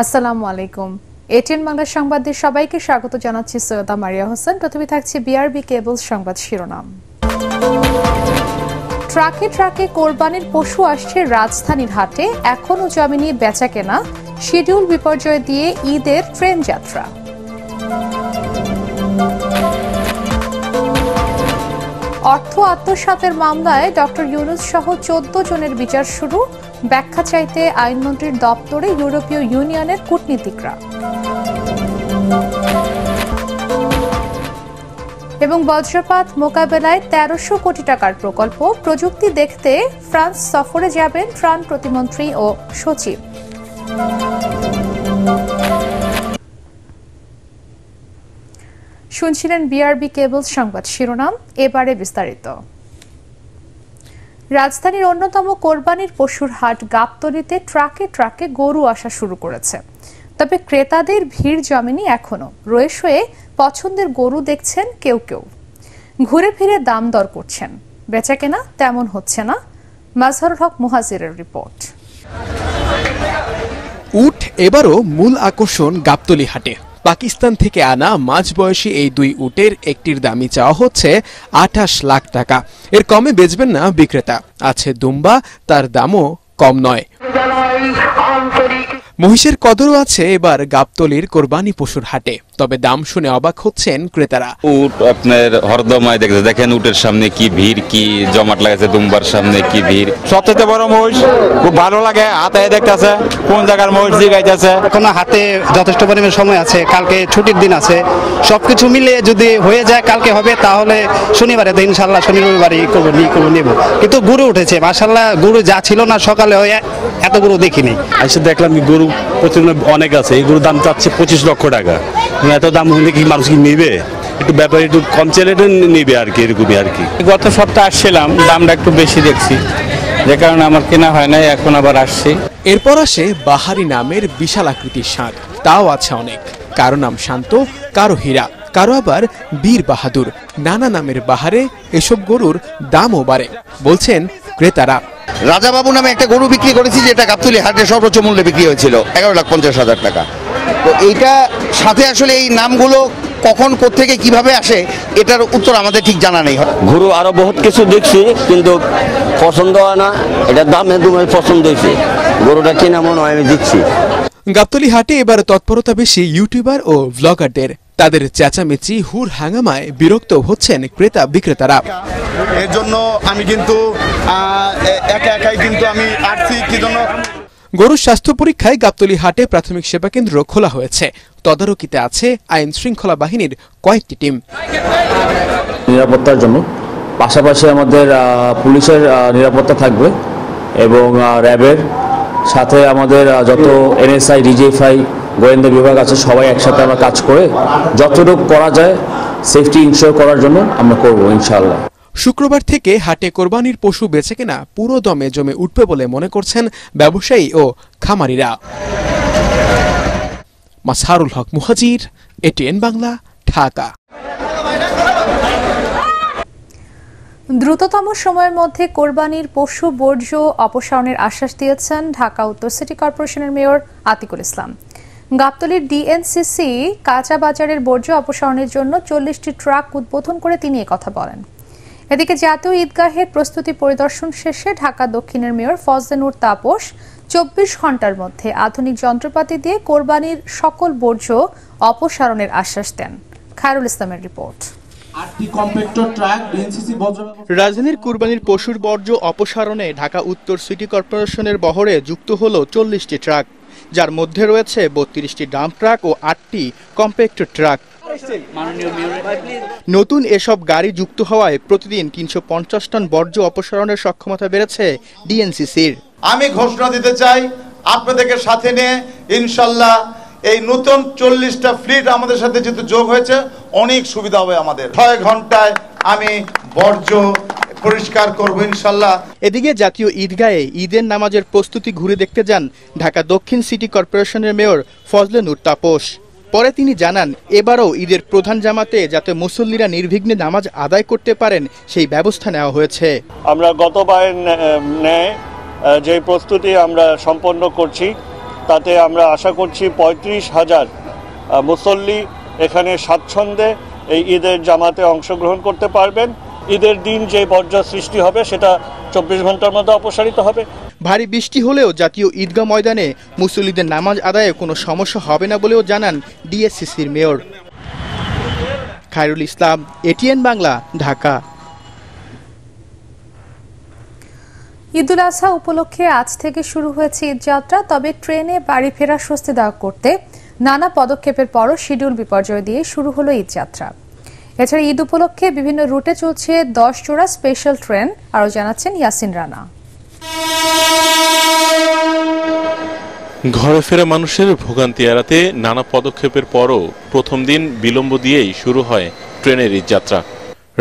আসসালামু আলাইকুম। এটিএন বাংলা সংবাদে সবাইকে স্বাগত জানাচ্ছি সৈয়দা মারিয়া হোসেন। প্রথমে থাকছে বিআরবি কেবলস সংবাদ শিরোনাম। ট্রাকে ট্রাকে কোরবানির পশু আসছে রাজধানীর হাটে, এখনো জমিনে বেচাকেনা, শিডিউল বিপর্যয় দিয়ে ঈদের ট্রেন যাত্রা। অর্থ আত্মসাতের মামলায় ডক্টর ইউনূস সহ 14 জনের বিচার শুরু, ব্যাখ্যা চাইতে আইনমন্ত্রীর দপ্তরে ইউরোপীয় ইউনিয়নের কূটনীতিকরা। এবং বজ্রপাত মোকাবেলায় 1300 কোটি টাকার প্রকল্প, প্রযুক্তি দেখতে ফ্রান্স সফরে যাবেন ত্রাণ প্রতিমন্ত্রী ও সচিব। শুনছিলেন বিআরবি কেবলস সংবাদ শিরোনাম, এবারে বিস্তারিত। রাজধানীর অন্যতম কোরবানির পশুর হাট গাবতলীতে ট্রাকে ট্রাকে গরু আসা শুরু করেছে। তবে ক্রেতাদের ভিড় জমেনি এখনো, রয়ে শয়ে পছন্দের গরু দেখছেন কেউ কেউ, ঘুরে ফিরে দাম দর করছেন, বেচাকেনা তেমন হচ্ছে না। মাজহারুল হক মুহাজিরের রিপোর্ট। উট এবারও মূল আকর্ষণ গাবতলী হাটে। পাকিস্তান থেকে আনা মাঝবয়সী এই দুই উটের একটির দামই চাওয়া হচ্ছে 28 লাখ টাকা। এর কমে বেচবেন না বিক্রেতা। আছে দুম্বা, তার দামও কম নয়। মহিষের কদরও আছে এবার গাবতলীর কোরবানি পশুর হাটে, তবে দাম শুনে অবাক হচ্ছেন ক্রেতারা। উট আপনার হরদমায় দেখেন উটের সামনে কি ভিড়, কি জমাট লাগাছে, দুম্বার সামনে কি ভিড়। সবচেয়ে বড় মহিষ, খুব ভালো লাগে, হাতে দেখতেছে কোন জায়গার মহিষ জিগাইতেছে। এখনো হাতে যথেষ্ট পরিমাণ সময় আছে, কালকে ছুটির দিন আছে, সবকিছু মিলে যদি হয়ে যায় কালকে হবে, তাহলে শনিবারে তো ইনশাল্লাহ শনি রবিবারই নেব। কিন্তু গরু উঠেছে মাশাআল্লাহ, গরু যা ছিল না সকালে এত গরু দেখিনি। আইসা দেখলাম গরু প্রচুর অনেক আছে। এই গরুর দাম চাচ্ছে 25 লক্ষ টাকা। এত দাম হলে কি মানুষ কি নেবে? একটু ব্যাপারে একটু কম চাইলে নেবে আর কি, এরকমই আর কি। গত সপ্তাহে আসছিলাম, দামটা একটু বেশি দেখছি, যে কারণে আমার কেনা হয় নাই, এখন আবার আসছি। এরপর আসে বাহারি নামের বিশাল আকৃতির ষাঁড়, তাও আছে অনেক। কারো নাম শান্ত, কারো হীরা, কারো আবার বীর বাহাদুর। নানা নামের বাহারে এসব গরুর দামও বাড়ে বলছেন ক্রেতারা। রাজাবাবু নামে একটা গরু বিক্রি করেছি, যেটা গাবতলী হাটে সর্বোচ্চ মূল্যে বিক্রি হয়েছিল 11,50,000 টাকা। তো এইটা সাথে আসলে এই নামগুলো কখন কোত্থেকে কিভাবে আসে, এটার উত্তর আমাদের ঠিক জানা নেই। গরু আরো বহুত কিছু দেখছি, কিন্তু পছন্দ হয় না। এটার দাম একদমই পছন্দ হয়েছে, গরুটা কিনা মনে হয় আমি দিচ্ছি। গাবতলী হাটে এবার তৎপরতা বেশি ইউটিউবার ও ব্লগারদের। তাদের চেঁচামেচি হুর হাঙ্গামায় বিরক্ত হচ্ছেন ক্রেতা বিক্রেতারা। এর জন্য আমি কিন্তু একাই কিন্তু আমি আসছি কি জন্য। গরুর স্বাস্থ্য পরীক্ষায় গাবতলী হাটে প্রাথমিক সেবা কেন্দ্র খোলা হয়েছে। তদারকিতে আছে আইন শৃঙ্খলা বাহিনীর কয়েকটি টিম। নিরাপত্তার জন্য পাশাপাশি আমাদের পুলিশের নিরাপত্তা থাকবে এবং র্যাবের সাথে আমাদের যত এনএসআই, ডিজিএফআই, গোয়েন্দা বিভাগ আছে, সবাই একসাথে আমরা কাজ করে যতটুকু করা যায় সেফটি ইনশিওর করার জন্য আমরা করব ইনশাআল্লাহ। শুক্রবার থেকে হাটে কোরবানির পশু বেচাকেনা পুরো দমে জমে উঠবে বলে মনে করছেন ব্যবসায়ী ও খামারিরা। মাজহারুল হক মুহাজির, এটিএন বাংলা, ঢাকা। দ্রুততম সময়ের মধ্যে কোরবানির পশু বর্জ্য অপসারণের আশ্বাস দিয়েছেন ঢাকা উত্তর সিটি কর্পোরেশনের মেয়র আতিকুল ইসলাম। গাবতলীর ডিএনসিসি কাঁচা বাজারের বর্জ্য অপসারণের জন্য 40টি ট্রাক উদ্বোধন করে তিনি কথা বলেন। এদিকে জাতীয় ঈদগাহের প্রস্তুতি পরিদর্শন শেষে ঢাকা দক্ষিণের মেয়র ফজলে নূর তাপস 24 ঘন্টার মধ্যে আধুনিক যন্ত্রপাতি দিয়ে কোরবানির সকল বর্জ্য অপসারণের আশ্বাস দেন। খায়রুল ইসলামের রিপোর্ট। রাজধানীর কুরবানির পশুর বর্জ্য অপসারণে ঢাকা উত্তর সিটি কর্পোরেশনের বহরে যুক্ত হল 40টি ট্রাক, যার মধ্যে রয়েছে 32টি ডাম্প ট্রাক ও 8টি কম্প্যাক্ট ট্রাক। নতুন এসব গাড়ি যুক্ত হওয়ায় প্রতিদিন 350 টন বর্জ্য অপসারণের সক্ষমতা বেড়েছে ডিএনসিসির। আমি ঘোষণা দিতে চাই, আপনাদেরকে সাথে নিয়ে ইনশাল্লাহ এই নতুন 40টা ফ্লিট আমাদের সাথে যেহেতু যোগ হয়েছে, অনেক সুবিধা হবে আমাদের। 6 ঘন্টায় আমি বর্জ্য পরিষ্কার করব ইনশাল্লাহ। এদিকে জাতীয় ঈদগাহে ঈদের নামাজের প্রস্তুতি ঘুরে দেখতে যান ঢাকা দক্ষিণ সিটি কর্পোরেশনের মেয়র ফজলে নূর তাপস। পরে তিনি জানান, এবারও ঈদের প্রধান জামাতে যাতে মুসল্লিরা নির্বিঘ্নে নামাজ আদায় করতে পারেন সেই ব্যবস্থা নেওয়া হয়েছে। আমরা গতবারের ন্যায় যে প্রস্তুতি আমরা সম্পন্ন করছি, তাতে আমরা আশা করছি ৩৫,০০০ মুসল্লি এখানে স্বাচ্ছন্দ্যে এই ঈদের জামাতে অংশগ্রহণ করতে পারবেন। ঈদের দিন যে পর্যায় সৃষ্টি হবে সেটা ২৪ ঘন্টার মধ্যে অপসারিত হবে। ভারী বৃষ্টি হলেও জাতীয় ঈদগাহ ময়দানে মুসল্লিদের নামাজ আদায়ে কোনো সমস্যা হবে না বলেও জানান ডিএসসিসির মেয়র। খায়রুল ইসলাম, এটিএন বাংলা, ঢাকা। ঈদুল আজহা উপলক্ষে আজ থেকে শুরু হয়েছে ঈদযাত্রা। তবে ট্রেনে বাড়ি ফেরা স্বস্তিদায়ক করতে নানা পদক্ষেপের পরও শিডিউল বিপর্যয় দিয়ে শুরু হলো ঈদযাত্রা। এছাড়া ঈদ উপলক্ষে বিভিন্ন রুটে চলছে 10 জোড়া স্পেশাল ট্রেন। আরও জানাচ্ছেন ইয়াসিন রানা। ঘরে ফেরা মানুষের ভোগান্তি এড়াতে নানা পদক্ষেপের পরও প্রথম দিন বিলম্ব দিয়েই শুরু হয় ট্রেনের ঈদযাত্রা।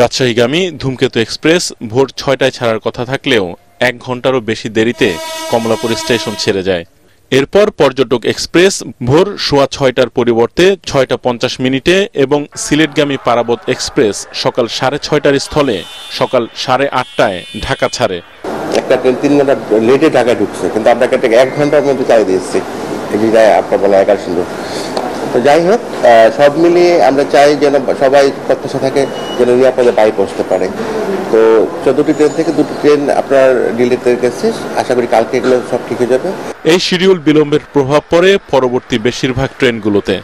রাজশাহীগামী ধূমকেতু এক্সপ্রেস ভোর 6টায় ছাড়ার কথা থাকলেও 1 ঘন্টারও বেশি দেরিতে কমলাপুর স্টেশন ছেড়ে যায়। এরপর পর্যটক এক্সপ্রেস ভোর 6:15টার পরিবর্তে 6:50 এবং সিলেটগামী পারাবত এক্সপ্রেস সকাল 6:30টার স্থলে সকাল 8:30টায় ঢাকা ছাড়ে। একটা ট্রেন 3 ঘন্টা লেটে ঢাকায় ঢুকছে, কিন্তু আপনাকে 1 ঘন্টার মধ্যে চালিয়ে দিয়েছে। এটাই আপনার বলা 11 তো যাই হোক, সব মিলিয়ে আমরা চাই যেন সবাই প্রত্যাশা থাকে যেন নিরাপদে বাড়ি পৌঁছতে পারে। তো 14টি ট্রেন থেকে 2টি ট্রেন আপনার ডিলেতে গেছে, আশা করি কালকে এগুলো সব ঠিক হয়ে যাবে। এই শিডিউল বিলম্বের প্রভাব পড়ে পরবর্তী বেশিরভাগ ট্রেনগুলোতে।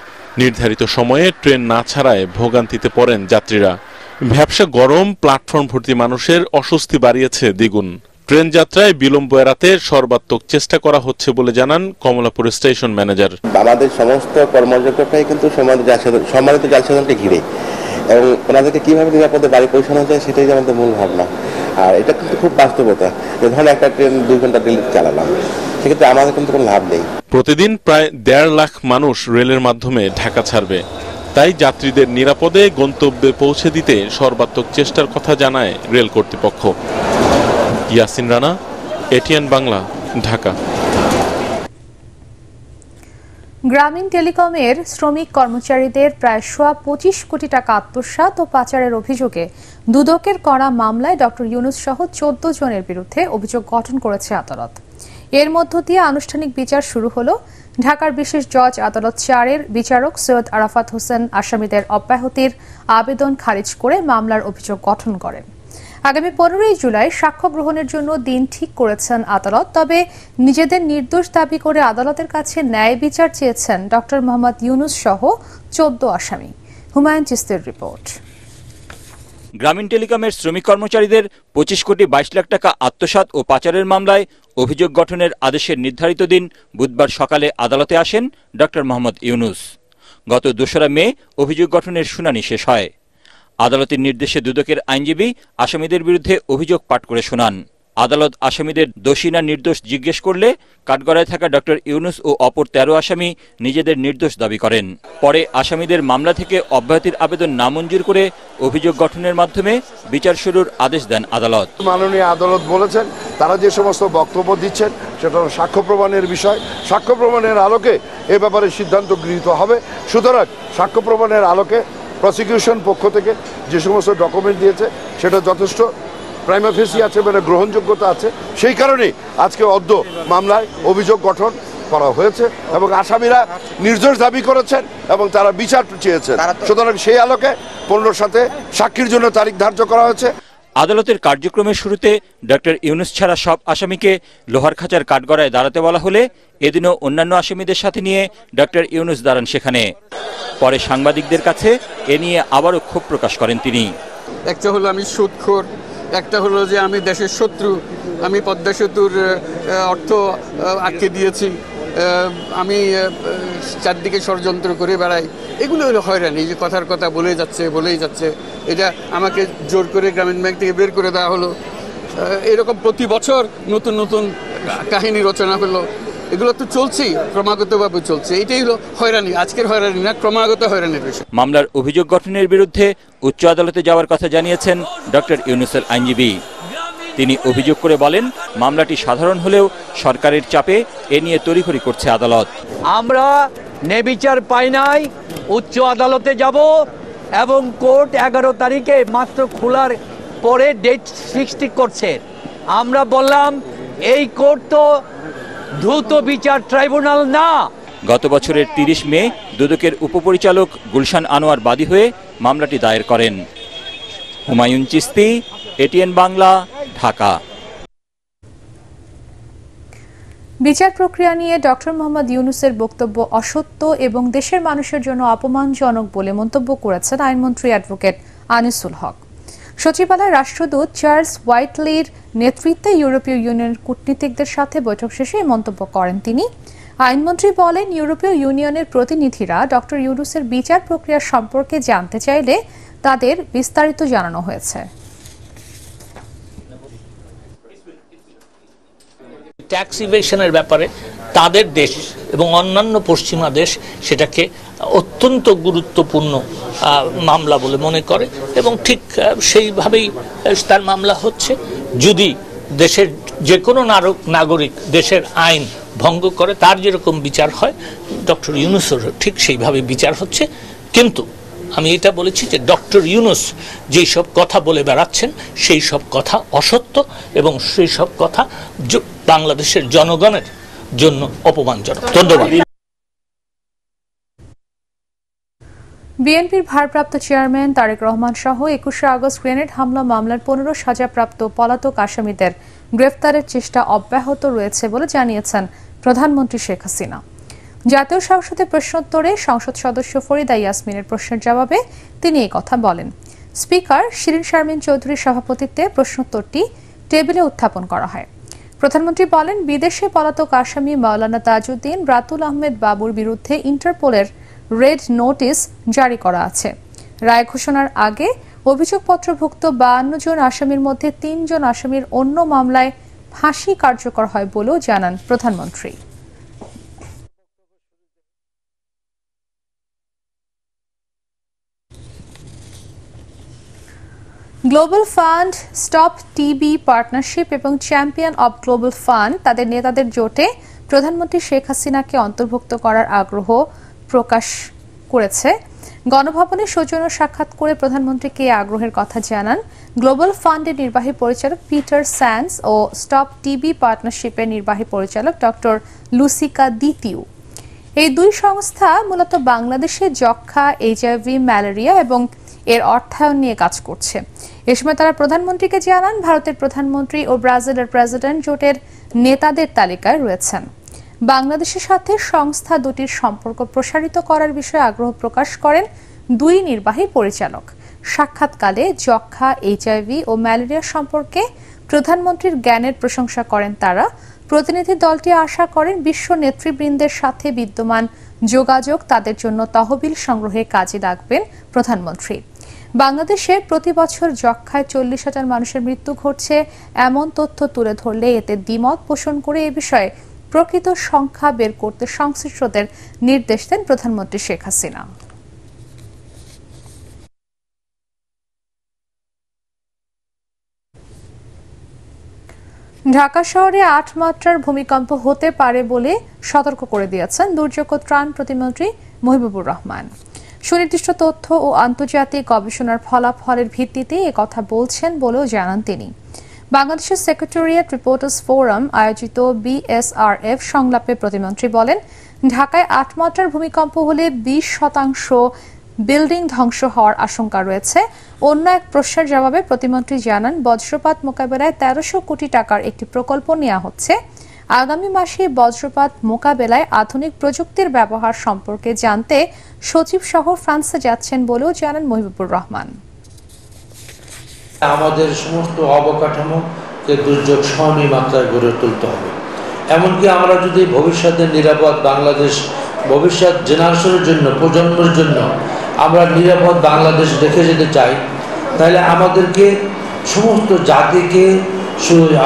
নির্ধারিত সময়ে ট্রেন না ছাড়ায় ভোগান্তিতে পড়েন যাত্রীরা। ভ্যাপসা গরম প্ল্যাটফর্ম ভর্তি মানুষের অস্বস্তি বাড়িয়েছে দ্বিগুণ। ট্রেন যাত্রায় বিলম্ব এড়াতে সর্বাত্মক চেষ্টা করা হচ্ছে বলে জানান কমলাপুর স্টেশন ম্যানেজার। আমাদের সমস্ত কর্মযোগ্যটাই কিন্তু সম্মানিত জনসাধারণকে ঘিরে, এবং ওনাদেরকে কিভাবে নিরাপদে বাড়ি পৌঁছানো যায় সেটাই আমাদের মূল ভাবনা। আর এটা কিন্তু খুব বাস্তবতা। ধরেন একটা ট্রেন 2 ঘন্টা ডিলে চালালাম, সেক্ষেত্রে আমাদের কিন্তু কোনো লাভ নেই। প্রতিদিন প্রায় 1.5 লাখ মানুষ রেলের মাধ্যমে ঢাকা ছাড়বে। তাই যাত্রীদের নিরাপদে গন্তব্যে পৌঁছে দিতে সর্বাত্মক চেষ্টার কথা জানায় রেল কর্তৃপক্ষ। ইয়াসিন রানা, এটিএন বাংলা, ঢাকা। গ্রামীণ টেলিকমের শ্রমিক কর্মচারীদের প্রায় 25 কোটি টাকা আত্মসাৎ ও পাচারের অভিযোগে দুদকের করা মামলায় ডক্টর ইউনূস সহ 14 জনের বিরুদ্ধে অভিযোগ গঠন করেছে আদালত। এর মধ্য দিয়ে আনুষ্ঠানিক বিচার শুরু হলো। ঢাকার বিশেষ জজ আদালত 4-এর বিচারক সৈয়দ আরাফাত হোসেন আসামিদের অব্যাহতির আবেদন খারিজ করে মামলার অভিযোগ গঠন করেন। আগামী 15 জুলাই সাক্ষ্য গ্রহণের জন্য দিন ঠিক করেছেন আদালত। তবে নিজেদের নির্দোষ দাবি করে আদালতের কাছে ন্যায় বিচার চেয়েছেন ডক্টর মোহাম্মদ ইউনূস সহ 14 আসামি। হুমায়ুন চিস্তির রিপোর্ট। গ্রামীণ টেলিকমের শ্রমিক কর্মচারীদের 25 কোটি 22 লাখ টাকা আত্মসাৎ ও পাচারের মামলায় অভিযোগ গঠনের আদেশের নির্ধারিত দিন বুধবার সকালে আদালতে আসেন ডক্টর মোহাম্মদ ইউনূস। গত 2রা মে অভিযোগ গঠনের শুনানি শেষ হয়। আদালতের নির্দেশে দুদকের আইনজীবী আসামিদের বিরুদ্ধে অভিযোগ পাঠ করে শোনান। আদালত আসামিদের দোষী না নির্দোষ জিজ্ঞেস করলে কাঠগড়ায় থাকা ডক্টর ইউনূস ও অপর 13 আসামি নিজেদের নির্দোষ দাবি করেন। পরে আসামিদের মামলা থেকে অব্যাহতির আবেদন নামঞ্জুর করে অভিযোগ গঠনের মাধ্যমে বিচার শুরুর আদেশ দেন আদালত। মাননীয় আদালত বলেছেন তারা যে সমস্ত বক্তব্য দিচ্ছেন সেটা সাক্ষ্য প্রমাণের বিষয়। সাক্ষ্য প্রমাণের আলোকে এ ব্যাপারে সিদ্ধান্ত গৃহীত হবে। সুতরাং সাক্ষ্য প্রমাণের আলোকে প্রসিকিউশন পক্ষ থেকে যে সমস্ত ডকুমেন্ট দিয়েছে সেটা যথেষ্ট প্রাইমা ফেসি আছে, মানে গ্রহণযোগ্যতা আছে। সেই কারণেই আজকে অদ্য মামলায় অভিযোগ গঠন করা হয়েছে এবং আসামিরা নির্দোষ দাবি করেছেন এবং তারা বিচার চেয়েছেন। সুতরাং সেই আলোকে 15 সাথে সাক্ষীর জন্য তারিখ ধার্য করা হয়েছে। আদালতের কার্যক্রমের শুরুতে ডক্টর ইউনূস ছাড়া সব আসামিকে লোহারখাঁচার কাঠগড়ায় দাঁড়াতে বলা হলে এদিনও অন্যান্য আসামিদের সাথে নিয়ে ডক্টর ইউনূস দাঁড়ান সেখানে। পরে সাংবাদিকদের কাছে এ নিয়ে আবারও ক্ষোভ প্রকাশ করেন তিনি। একটা হলো আমি সুদখোর, একটা হলো যে আমি দেশের শত্রু, আমি পদ্মা সেতুর অর্থ আটকে দিয়েছি, আমি চারদিকে ষড়যন্ত্র করে বেড়াই। এগুলো হলো হয়রানি, যে কথার কথা বলেই যাচ্ছে। এটা আমাকে জোর করে গ্রামীণ ব্যাংক থেকে বের করে দেওয়া হলো। এরকম প্রতি বছর নতুন নতুন কাহিনী রচনা হলো। এগুলো তো চলছেই, ক্রমাগতভাবে চলছে। এটাই হলো হয়রানি, আজকের হয়রানি না, ক্রমাগত হয়রানির বিষয়। মামলার অভিযোগ গঠনের বিরুদ্ধে উচ্চ আদালতে যাওয়ার কথা জানিয়েছেন ডক্টর ইউনূসের আইনজীবী। তিনি অভিযোগ করে বলেন, মামলাটি সাধারণ হলেও সরকারের চাপে এ নিয়ে তড়িঘড়ি করছে আদালত। আমরা ন্যায়বিচার পাই নাই, উচ্চ আদালতে যাব এবং কোর্ট 11 তারিখে মাত্র খোলার পরে ডেট ফিক্সড করছে। আমরা বললাম এই কোর্ট তো দ্রুত বিচার ট্রাইব্যুনাল না। গত বছরের 30 মে দুদকের উপপরিচালক গুলশান আনোয়ার বাদী হয়ে মামলাটি দায়ের করেন। হুমায়ুন চিস্তি, এটিএন বাংলা, ঢাকা। বিচার প্রক্রিয়া নিয়ে ডক্টর মোহাম্মদ ইউনূসের বক্তব্য অসত্য এবং দেশের মানুষের জন্য অপমানজনক বলে মন্তব্য করেছেন আইনমন্ত্রী অ্যাডভোকেট আনিসুল হক। সচিবালয়ের রাষ্ট্রদূত চার্লস হোয়াইটলির নেতৃত্বে ইউরোপীয় ইউনিয়নের কূটনীতিকদের সাথে বৈঠক শেষে এই মন্তব্য করেন তিনি। আইনমন্ত্রী বলেন, ইউরোপীয় ইউনিয়নের প্রতিনিধিরা ডক্টর ইউনূসের বিচার প্রক্রিয়া সম্পর্কে জানতে চাইলে তাদের বিস্তারিত জানানো হয়েছে। ট্যাক্স ইভেশনের ব্যাপারে তাদের দেশ এবং অন্যান্য পশ্চিমা দেশ সেটাকে অত্যন্ত গুরুত্বপূর্ণ মামলা বলে মনে করে এবং ঠিক সেইভাবেই তার মামলা হচ্ছে। যদি দেশের যে কোনো নাগরিক দেশের আইন ভঙ্গ করে তার যেরকম বিচার হয়, ডক্টর ইউনূসেরও ঠিক সেইভাবে বিচার হচ্ছে। কিন্তু আমি এটা বলেছি যে ডক্টর ইউনূস যেই সব কথা বলে বেড়াচ্ছেন সেই সব কথা অসত্য এবং সেই সব কথা বাংলাদেশের জনগণের জন্য অপমানজনক। ধন্যবাদ। বিএনপির ভারপ্রাপ্ত চেয়ারম্যান তারেক রহমান সহ 21শে আগস্ট গ্রেনেড হামলা মামলার 15 সাজাপ্রাপ্ত পলাতক আসামিদের গ্রেফতারের চেষ্টা অব্যাহত রয়েছে বলে জানিয়েছেন প্রধানমন্ত্রী শেখ হাসিনা। জাতীয় সংসদে প্রশ্নোত্তরে সংসদ সদস্য ফরিদা ইয়াসমিনের প্রশ্নের জবাবে তিনি এই কথা বলেন। স্পিকার শিরিন শারমিন চৌধুরীর সভাপতিত্বে প্রশ্নোত্তরটি টেবিলে উত্থাপন করা হয়। প্রধানমন্ত্রী বলেন, বিদেশে পলাতক আসামি মাওলানা তাজউদ্দিন রাতুল আহমেদ বাবুর বিরুদ্ধে ইন্টারপোলের রেড নোটিশ জারি করা আছে। রায় ঘোষণার আগে অভিযোগপত্রভুক্ত 52 জন আসামির মধ্যে 3 জন আসামির অন্য মামলায় ফাঁসি কার্যকর হয় বলেও জানান প্রধানমন্ত্রী। Global fund, stop TB partnership এবং চ্যাম্পিয়ন অব গ্লোবাল ফান্ড তাদের নেতাদের জোটে প্রধানমন্ত্রী শেখ হাসিনাকে অন্তর্ভুক্ত করার আগ্রহ প্রকাশ করেছে। গণভবনে সৌজন্য সাক্ষাৎ করে প্রধানমন্ত্রীকে এই আগ্রহের কথা জানান গ্লোবাল ফান্ডের নির্বাহী পরিচালক পিটার স্যান্স ও স্টপ টিবি পার্টনারশিপের নির্বাহী পরিচালক ডক্টর লুসিকা দ্বিতীয়। এই দুই সংস্থা মূলত বাংলাদেশে যক্ষ্মা, এইচআইভি, ম্যালেরিয়া এবং এর অর্থায়ন নিয়ে কাজ করছে। এ সময় তারা প্রধানমন্ত্রীকে জানান ভারতের প্রধানমন্ত্রী ও ব্রাজিলের প্রেসিডেন্ট জোটের নেতাদের তালিকায় রয়েছেন। বাংলাদেশের সাথে সংস্থা দুটির সম্পর্ক প্রসারিত করার বিষয়ে আগ্রহ প্রকাশ করেন দুই নির্বাহী পরিচালক। সাক্ষাৎকালে যক্ষ্মা, এইচআইভি ও ম্যালেরিয়া সম্পর্কে প্রধানমন্ত্রীর জ্ঞানের প্রশংসা করেন তারা। প্রতিনিধি দলটি আশা করেন বিশ্ব নেতৃবৃন্দের সাথে বিদ্যমান যোগাযোগ তাদের জন্য তহবিল সংগ্রহে কাজে লাগবেন প্রধানমন্ত্রী। বাংলাদেশে প্রতি বছর যক্ষ্মায় 40,000 মানুষের মৃত্যু ঘটছে এমন তথ্য তুলে ধরলে এতে দ্বিমত পোষণ করে এ বিষয়ে প্রকৃত সংখ্যা বের করতে সংশ্লিষ্টদের নির্দেশ দেন প্রধানমন্ত্রী শেখ হাসিনা। ঢাকা শহরে 8 মাত্রার ভূমিকম্প হতে পারে বলে সতর্ক করে দিয়েছেন দুর্যোগ ও ত্রাণ প্রতিমন্ত্রী মহিবুবুর রহমান। সুনির্দিষ্ট তথ্য ও আন্তর্জাতিক গবেষণার ফলাফলের ভিত্তিতে একথা বলছেন বলেও জানান তিনি। বাংলাদেশের সেক্রেটারিয়েট রিপোর্টার্স ফোরাম আয়োজিত বিএসআরএফ সংলাপে প্রতিমন্ত্রী বলেন, ঢাকায় 8 মাত্রার ভূমিকম্প হলে 20% বিল্ডিং ধ্বংস হওয়ার আশঙ্কা রয়েছে। অন্য এক প্রশ্নের জবাবে প্রতিমন্ত্রী জানান, বজ্রপাত মোকাবেলায় 1300 কোটি টাকার একটি প্রকল্প নেওয়া হচ্ছে। আগামী মাসে বজ্রপাত মোকাবেলায় আধুনিক প্রযুক্তির ব্যবহার সম্পর্কে জানতে সচিব সহ ফ্রান্সে যাচ্ছেন বলেও জানান মহিবুবুর রহমান। আমাদের সমস্ত অবকাঠামোকে দুর্যোগ সহনীয় মাত্রায় গড়ে তুলতে হবে। এমনকি আমরা যদি ভবিষ্যতের নিরাপদ বাংলাদেশ, ভবিষ্যৎ জেনারেশনের জন্য, প্রজন্মের জন্য আমরা নিরাপদ বাংলাদেশ রেখে যেতে চাই, তাহলে আমাদেরকে সমস্ত জাতিকে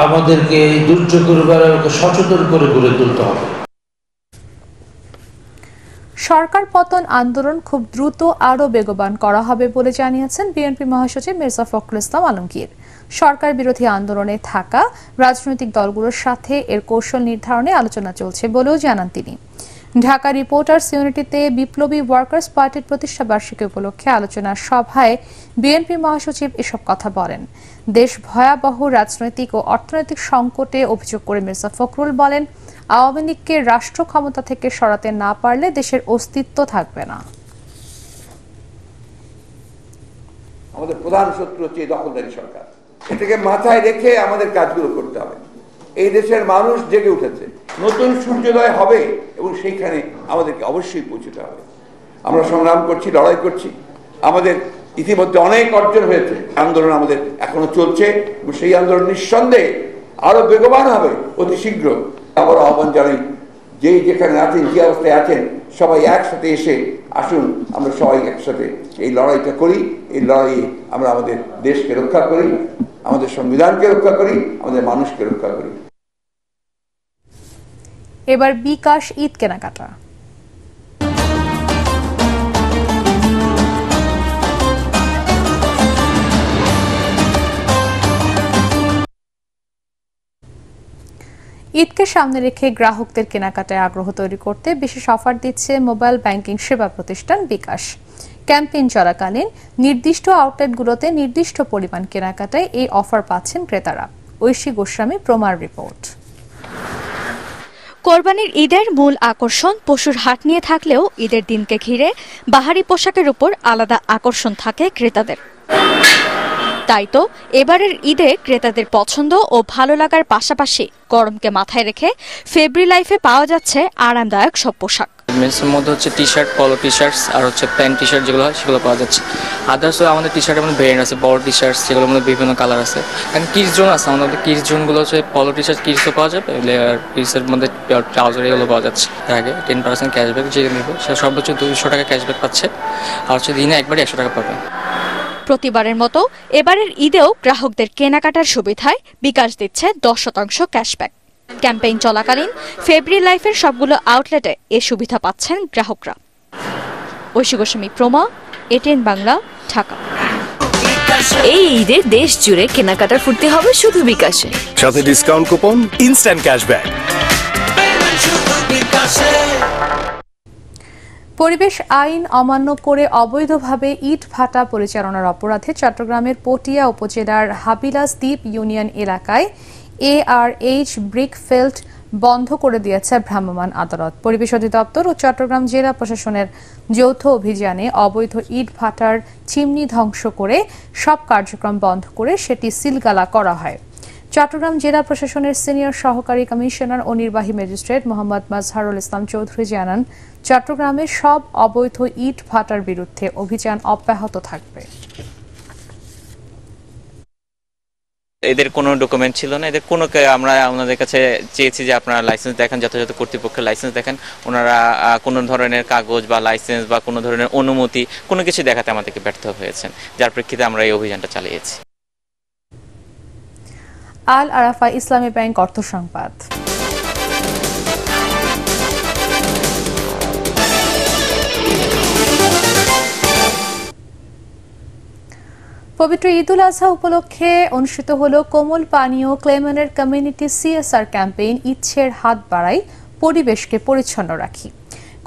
আমাদেরকে এই দুর্যোগের ব্যাপারে সচেতন করে গড়ে তুলতে হবে। সরকার পতন আন্দোলন খুব দ্রুত আরও বেগবান করা হবে বলে জানিয়েছেন বিএনপি মহাসচিব মির্জা ফখরুল ইসলাম আলমগীর। সরকার বিরোধী আন্দোলনে থাকা রাজনৈতিক দলগুলোর সাথে এর কৌশল নির্ধারণে আলোচনা চলছে বলেও জানান তিনি। ঢাকা রিপোর্টার্স ইউনিটিতে বিপ্লবী ওয়ার্কার্স পার্টির প্রতিষ্ঠা বার্ষিকী উপলক্ষে আলোচনা সভায় বিএনপি মহাসচিব এসব কথা বলেন। দেশ ভয়াবহ রাজনৈতিক ও অর্থনৈতিক সংকটে অভিযোগ করে মির্জা ফখরুল বলেন, আওয়ামী লীগকে রাষ্ট্র ক্ষমতা থেকে সরাতে না পারলে দেশের অস্তিত্ব থাকবে না। আমাদের প্রধান শত্রু হচ্ছে এই দখলদারি সরকার। এটাকে মাথায় রেখে আমাদের কাজগুলো করতে হবে। এই দেশের মানুষ জেগে উঠেছে, নতুন সূর্যোদয় হবে এবং সেইখানে আমাদেরকে অবশ্যই পৌঁছতে হবে। আমরা সংগ্রাম করছি, লড়াই করছি, আমাদের ইতিমধ্যে অনেক অর্জন হয়েছে। আন্দোলন আমাদের এখনো চলছে এবং সেই আন্দোলন নিঃসন্দেহে আরো বেগবান হবে অতি শীঘ্র। আবার আহ্বান জানাই, যেই যেখানে আছেন, যে অবস্থায় আছেন, সবাই একসাথে এসে আসুন, আমরা সবাই একসাথে এই লড়াইটা করি। এই লড়াইয়ে আমরা আমাদের দেশকে রক্ষা করি, আমাদের সংবিধানকে রক্ষা করি, আমাদের মানুষকে রক্ষা করি। এবার বিকাশ ঈদ কেনাকাটা। ঈদকে সামনে রেখে গ্রাহকদের কেনাকাটায় আগ্রহ তৈরি করতে বিশেষ অফার দিচ্ছে মোবাইল ব্যাংকিং সেবা প্রতিষ্ঠান বিকাশ। ক্যাম্পেইন চলাকালীন নির্দিষ্ট আউটলেটগুলোতে নির্দিষ্ট পরিমাণ কেনাকাটায় এই অফার পাচ্ছেন ক্রেতারা। ঐশী গোস্বামী প্রমার রিপোর্ট। কোরবানির ঈদের মূল আকর্ষণ পশুর হাট নিয়ে থাকলেও ঈদের দিনকে ঘিরে বাহারি পোশাকের উপর আলাদা আকর্ষণ থাকে ক্রেতাদের। তাই তো এবারের ঈদে ক্রেতাদের পছন্দ ও ভালো লাগার পাশাপাশি গরমকে মাথায় রেখে ফেব্রি লাইফে পাওয়া যাচ্ছে আরামদায়ক সব পোশাক। মেন্সের মধ্যে হচ্ছে টি শার্ট, পলো টি শার্টস আর হচ্ছে প্যান্ট টি শার্ট যেগুলো হয় সেগুলো পাওয়া যাচ্ছে। আদার্স আমাদের টি শার্টের মধ্যে ভেরিয়েন্ট আছে, বড় টি শার্টস যেগুলোর মধ্যে বিভিন্ন কালার আছে। এখন কিডস জোন আছে, আমাদের কিডস জোনগুলো হচ্ছে পলো টি শার্ট কিডসও পাওয়া যাবে, আর কিডসের মধ্যে ট্রাউজার এগুলো পাওয়া যাচ্ছে। এর আগে 10% ক্যাশব্যাক যে নেবে সে সর্বোচ্চ 200 টাকা ক্যাশব্যাক পাচ্ছে, আর হচ্ছে দিনে একবারে 100 টাকা পাবে। প্রতিবারের মতো এবারের ঈদেও গ্রাহকদের কেনাকাটার সুবিধায় বিকাশ দিচ্ছে 10% ক্যাশব্যাক। ক্যাম্পেইন চলাকালীন ফেব্রি লাইফের সবগুলো আউটলেটে এ সুবিধা পাচ্ছেন গ্রাহকরা। ঐশী গোস্বামী প্রমা, এটিএন বাংলা, ঢাকা। এই ঈদে দেশ জুড়ে কেনাকাটার ফুর্তি হবে শুধু বিকাশে, সাথে ডিসকাউন্ট কুপন, ইনস্ট্যান্ট ক্যাশব্যাক। পরিবেশ আইন অমান্য করে অবৈধভাবে ইট ভাটা পরিচালনার অপরাধে চট্টগ্রামের পটিয়া উপজেলার হাবিলাস দ্বীপ ইউনিয়ন এলাকায় ARH ব্রিকফিল্ড বন্ধ করে দিয়েছে ভ্রাম্যমাণ আদালত। পরিবেশ অধিদপ্তর ও চট্টগ্রাম জেলা প্রশাসনের যৌথ অভিযানে অবৈধ ইট ভাটার চিমনি ধ্বংস করে সব কার্যক্রম বন্ধ করে সেটি সিলগালা করা হয়। চট্টগ্রাম জেলা প্রশাসনের সিনিয়র সহকারী কমিশনার ও নির্বাহী ম্যাজিস্ট্রেট মোহাম্মদ মাজহারুল ইসলাম চৌধুরী জানান, চট্টগ্রামের সব অবৈধ ইট ভাটার বিরুদ্ধে অভিযান অব্যাহত থাকবে। এদের কোনো ডকুমেন্ট ছিল না, এদের কোনো, আমরা ওনাদের কাছে চেয়েছি যে আপনারা লাইসেন্স দেখান, যথাযথ কর্তৃপক্ষের লাইসেন্স দেখান। ওনারা কোনো ধরনের কাগজ বা লাইসেন্স বা কোনো ধরনের অনুমতি কোনো কিছু দেখাতে আমাদেরকে ব্যর্থ হয়েছেন, যার প্রেক্ষিতে আমরা এই অভিযানটা চালিয়েছি। আল আরাফা ইসলামী ব্যাংক অর্থ সংবাদ। পবিত্র ঈদুল আজহা উপলক্ষে অনুষ্ঠিত হল কোমল পানীয় ক্লেমনের কমিউনিটি CSR ক্যাম্পেইন ইচ্ছের হাত বাড়াই, পরিবেশকে পরিচ্ছন্ন রাখি।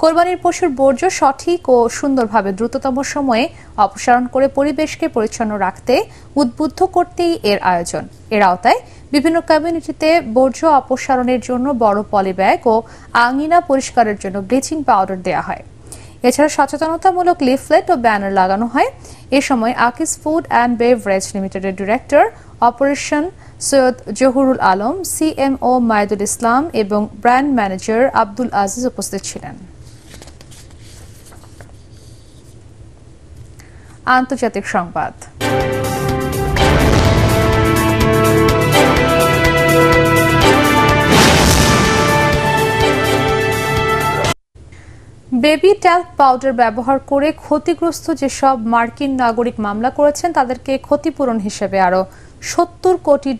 কোরবানির পশুর বর্জ্য সঠিক ও সুন্দরভাবে দ্রুততম সময়ে অপসারণ করে পরিবেশকে পরিচ্ছন্ন রাখতে উদ্বুদ্ধ করতেই এর আয়োজন। এর আওতায় বিভিন্ন কমিউনিটিতে বর্জ্য অপসারণের জন্য বড় পলিব্যাগ ও আঙিনা পরিষ্কারের জন্য ব্লিচিং পাউডার দেওয়া হয়। এছাড়া সচেতনতামূলক লিফলেট ও ব্যানার লাগানো হয়। এ সময় আকিস ফুড অ্যান্ড বেভারেজ লিমিটেডের director operation Syed Zahurul Alam, CMO Maidul Islam এবং ব্র্যান্ড ম্যানেজার আব্দুল আজিজ উপস্থিত ছিলেন। আন্তর্জাতিক সংবাদ। বেবি ট্যাল্ক পাউডার ব্যবহার করে ক্ষতিগ্রস্ত যেসব মার্কিন নাগরিক মামলা করেছেন তাদেরকে ক্ষতিপূরণ হিসেবে আরও $70 কোটি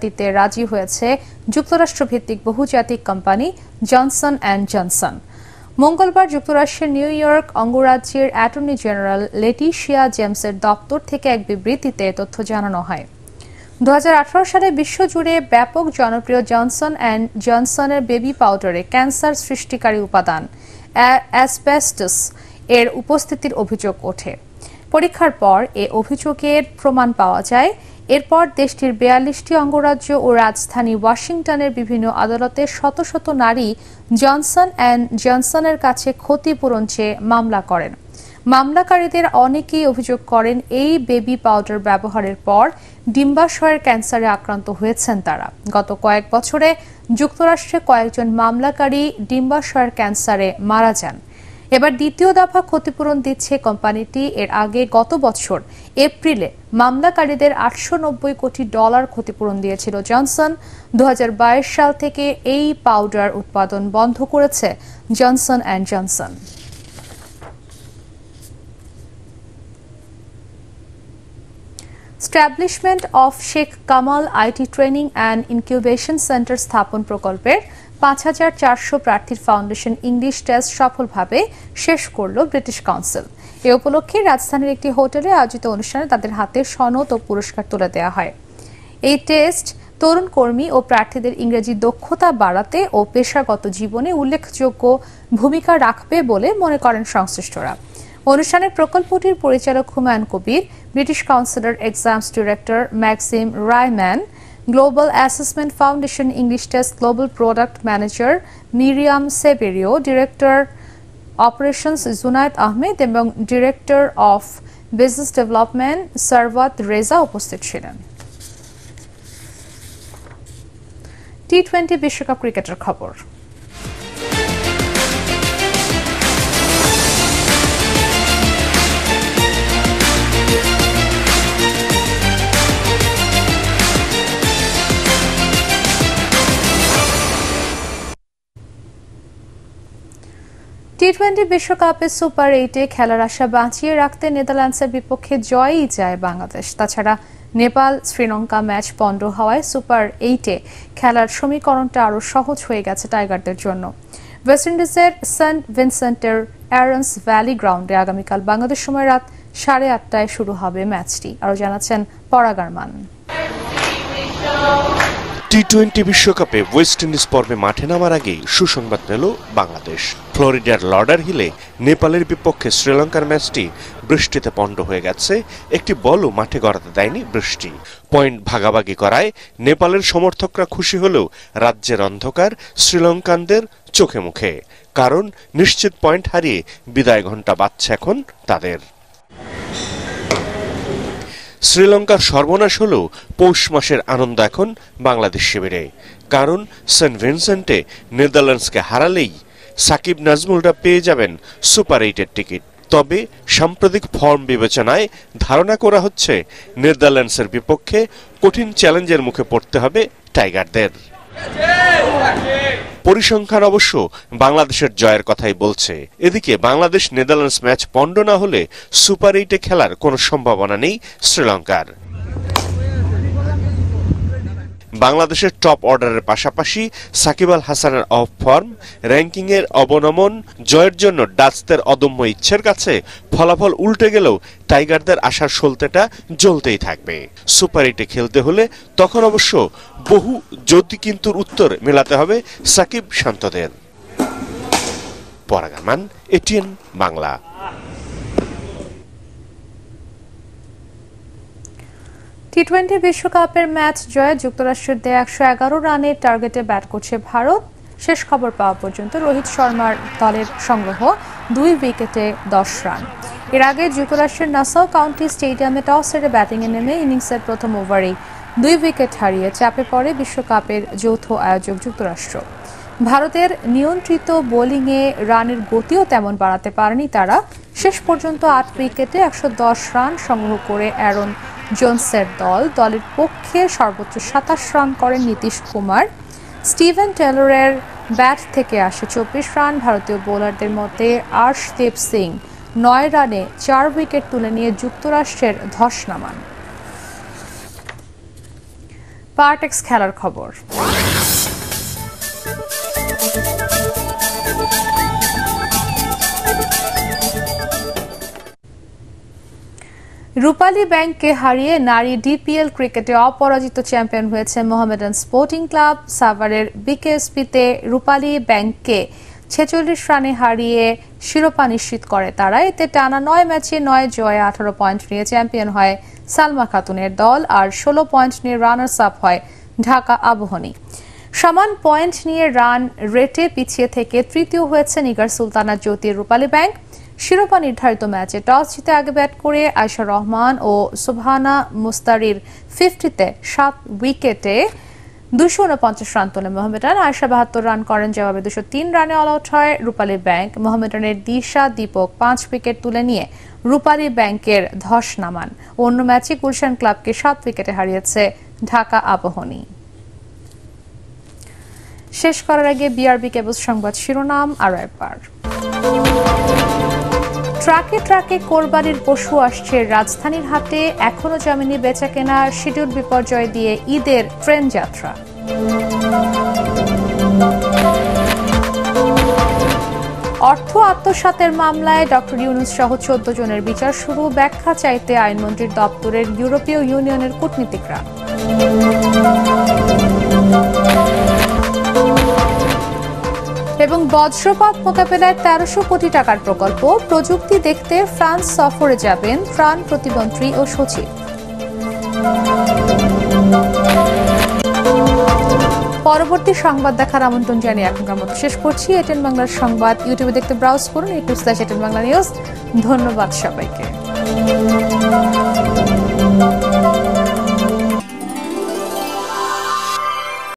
দিতে রাজি হয়েছে যুক্তরাষ্ট্রভিত্তিক বহুজাতিক কোম্পানি জনসন অ্যান্ড জনসন। মঙ্গলবার যুক্তরাষ্ট্রের নিউ ইয়র্ক অঙ্গরাজ্যের অ্যাটর্নি জেনারেল লেটিশিয়া জেমসের দপ্তর থেকে এক বিবৃতিতে তথ্য জানানো হয়। 2018 সালে বিশ্বজুড়ে ব্যাপক জনপ্রিয় জনসন অ্যান্ড জনসনের বেবি পাউডারে ক্যান্সার সৃষ্টিকারী উপাদান অ্যাসবেস্টস এর উপস্থিতির অভিযোগ ওঠে। পরীক্ষার পর এ অভিযোগের প্রমাণ পাওয়া যায়। এরপর দেশটির 42টি অঙ্গরাজ্য ও রাজধানী ওয়াশিংটনের বিভিন্ন আদালতে শত শত নারী জনসন অ্যান্ড জনসনের কাছে ক্ষতিপূরণ চেয়ে মামলা করেন। মামলাকারীদের অনেকেই অভিযোগ করেন এই বেবি পাউডার ব্যবহারের পর ডিম্বাশয়ের ক্যান্সারে আক্রান্ত হয়েছেন তারা। গত কয়েক বছরে যুক্তরাষ্ট্রে কয়েকজন মামলাকারী ডিম্বাশয়ের ক্যান্সারে মারা যান। এবার দ্বিতীয় দফা ক্ষতিপূরণ দিচ্ছে কোম্পানিটি। এর আগে গত বছর এপ্রিলে মামলাকারীদের $890 কোটি ক্ষতিপূরণ দিয়েছিল জনসন। 2022 সাল থেকে এই পাউডার উৎপাদন বন্ধ করেছে Johnson and Johnson. Establishment of Sheikh Kamal IT training and incubation centre স্থাপন প্রকল্পের 5400 প্রার্থীর ফাউন্ডেশন ইংলিশ টেস্ট সফলভাবে শেষ করল ব্রিটিশ কাউন্সিল। এ উপলক্ষে রাজধানীর একটি হোটেলে আয়োজিত অনুষ্ঠানে তাদের হাতে সনদ ও পুরস্কার তুলে দেওয়া হয়। এই টেস্ট তরুণ কর্মী ও প্রার্থীদের ইংরেজি দক্ষতা বাড়াতে ও পেশাগত জীবনে উল্লেখযোগ্য ভূমিকা রাখবে বলে মনে করেন সংশ্লিষ্টরা। অনুষ্ঠানের প্রকল্পটির পরিচালক হুমায়ুন কবির, ব্রিটিশ কাউন্সিলের exams director Maxim Rayman, global assessment foundation English test global product manager Miriam Seberio, director operations Junayed Ahmed এবং director of business development Sarwat Reza উপস্থিত ছিলেন। টি-20 বিশ্বকাপ ক্রিকেটের খবর। টি-20 বিশ্বকাপে সুপার 8-এ খেলার আশা বাঁচিয়ে রাখতে নেদারল্যান্ডসের বিপক্ষে জয়ই চায় বাংলাদেশ। তাছাড়া নেপাল শ্রীলঙ্কা ম্যাচ পণ্ড হওয়ায় সুপার 8-এ খেলার সমীকরণটা আরও সহজ হয়ে গেছে টাইগারদের জন্য। ওয়েস্ট ইন্ডিজের সেন্ট ভিনসেন্টের অ্যারন্স ভ্যালি গ্রাউন্ডে আগামীকাল বাংলাদেশ সময় রাত 8:30টায় শুরু হবে ম্যাচটি। আরও জানাচ্ছেন পরাগ আরমান। টি-20 বিশ্বকাপে ওয়েস্ট ইন্ডিজ পর্বে মাঠে নামার আগেই সুসংবাদ পেল বাংলাদেশ। ফ্লোরিডার লর্ডার হিলে নেপালের বিপক্ষে শ্রীলঙ্কার ম্যাচটি বৃষ্টিতে পণ্ড হয়ে গেছে। একটি বলও মাঠে গড়াতে দেয়নি বৃষ্টি। পয়েন্ট ভাগাভাগি করায় নেপালের সমর্থকরা খুশি হলেও রাজ্যের অন্ধকার শ্রীলঙ্কানদের চোখে মুখে। কারণ নিশ্চিত পয়েন্ট হারিয়ে বিদায় ঘণ্টা বাজছে এখন তাদের। শ্রীলঙ্কার সর্বনাশ হলেও পৌষ মাসের আনন্দ এখন বাংলাদেশ শিবিরে। কারণ সেন্ট ভিনসেন্টে নেদারল্যান্ডসকে হারালেই সাকিব নাজমুলরা পেয়ে যাবেন সুপার 8-এর টিকিট। তবে সাম্প্রতিক ফর্ম বিবেচনায় ধারণা করা হচ্ছে নেদারল্যান্ডসের বিপক্ষে কঠিন চ্যালেঞ্জের মুখে পড়তে হবে টাইগারদের। পরিসংখ্যান অবশ্য বাংলাদেশের জয়ের কথাই বলছে। এদিকে বাংলাদেশ নেদারল্যান্ডস ম্যাচ পণ্ড না হলে সুপার 8-এ খেলার কোনো সম্ভাবনা নেই শ্রীলঙ্কার। বাংলাদেশের টপ অর্ডারের পাশাপাশি সাকিব আল হাসানের অফ ফর্ম, র্যাঙ্কিংয়ের অবনমন, জয়ের জন্য ডাচদের অদম্য ইচ্ছের কাছে ফলাফল উল্টে গেলেও টাইগারদের আশার সলতেটা জ্বলতেই থাকবে। সুপার 8-এ খেলতে হলে তখন অবশ্য বহু যদি কিন্তুর উত্তর মেলাতে হবে সাকিব শান্তদের। পরাগ আরমান, এটিএন বাংলা। টি-20 বিশ্বকাপের ম্যাচ জয়ে যুক্তরাষ্ট্রের দেয়া 111 রানের টার্গেটে ব্যাট করছে ভারত। শেষ খবর পাওয়া পর্যন্ত রোহিত শর্মার দলের সংগ্রহ 2 উইকেটে 10 রান। এর আগে যুক্তরাষ্ট্রের নাসাউ কাউন্টি স্টেডিয়ামে টস হেরে ব্যাটিংয়ে নেমে ইনিংসের প্রথম ওভারেই 2 উইকেট হারিয়ে চাপে পড়ে বিশ্বকাপের যৌথ আয়োজক যুক্তরাষ্ট্র। ভারতের নিয়ন্ত্রিত বোলিংয়ে রানের গতিও তেমন বাড়াতে পারেনি তারা। শেষ পর্যন্ত 8 উইকেটে 110 রান সংগ্রহ করে অ্যারন জোন্সের দলের পক্ষে সর্বোচ্চ 27 রান করেন নীতিশ কুমার। স্টিভেন টেলরের ব্যাট থেকে আসে 24 রান। ভারতীয় বোলারদের মধ্যে আর্শদীপ সিং 9 রানে 4 উইকেট তুলে নিয়ে যুক্তরাষ্ট্রের ধস নামান। পার্টেক্স খেলার খবর। রূপালী ব্যাংককে হারিয়ে নারী ডিপিএল ক্রিকেটে অপরাজিত চ্যাম্পিয়ন হয়েছে মোহামেডান স্পোর্টিং ক্লাব। সাভারের বিকেএসপিতে রূপালী ব্যাংককে 46 রানে হারিয়ে শিরোপা নিশ্চিত করে তারা। এতে টানা 9 ম্যাচে 9 জয়ে 18 পয়েন্ট নিয়ে চ্যাম্পিয়ন হয় সালমা খাতুনের দল, আর 16 পয়েন্ট নিয়ে রানার্স আপ হয় ঢাকা আবাহনী। সমান পয়েন্ট নিয়ে রান রেটে পিছিয়ে থেকে তৃতীয় হয়েছে নিগার সুলতানা জ্যোতির রূপালী ব্যাংক। শিরোপা নির্ধারিত ম্যাচে টস জিতে আগে ব্যাট করে আয়শা রহমান ও সুবহানা মুস্তারির 50-তে 7 উইকেটে 249 রান তোলে মোহামেডান। আয়শা 72 রান করেন, জবাবে 203 রানে অল আউট হয় রূপালী ব্যাংক। মোহামেডানের দিশা দীপক 5 উইকেট তুলে নিয়ে রূপালী ব্যাংকের ধস নামান। অন্য ম্যাচে গুলশান ক্লাবকে 7 উইকেটে হারিয়েছে ঢাকা আবাহনী। শেষ করার আগে বিআরবি কেবল সংবাদ শিরোনাম আরো একবার। ট্রাকে ট্রাকে কোরবানির পশু আসছে রাজধানীর হাটে, এখনো জমিনে বেচাকেনা শিডিউল বিপর্যয় দিয়ে ঈদের ট্রেন যাত্রা। অর্থ আত্মসাতের মামলায় ডক্টর ইউনূস সহ 14 জনের বিচার শুরু, ব্যাখ্যা চাইতে আইনমন্ত্রীর দপ্তরের ইউরোপীয় ইউনিয়নের কূটনীতিকরা। এবং বজ্রপাত মোকাবেলায় 1300 কোটি টাকার প্রকল্প, প্রযুক্তি দেখতে ফ্রান্স সফরে যাবেন ত্রাণ প্রতিমন্ত্রী ও সচিব। পরবর্তী সংবাদ দেখার আমন্ত্রণ জানিয়ে এখনকার মতো শেষ করছি। এটিএন বাংলার সংবাদ ইউটিউবে দেখতে ব্রাউজ করুন, youtube/এটিএন বাংলা নিউজ। ধন্যবাদ সবাইকে।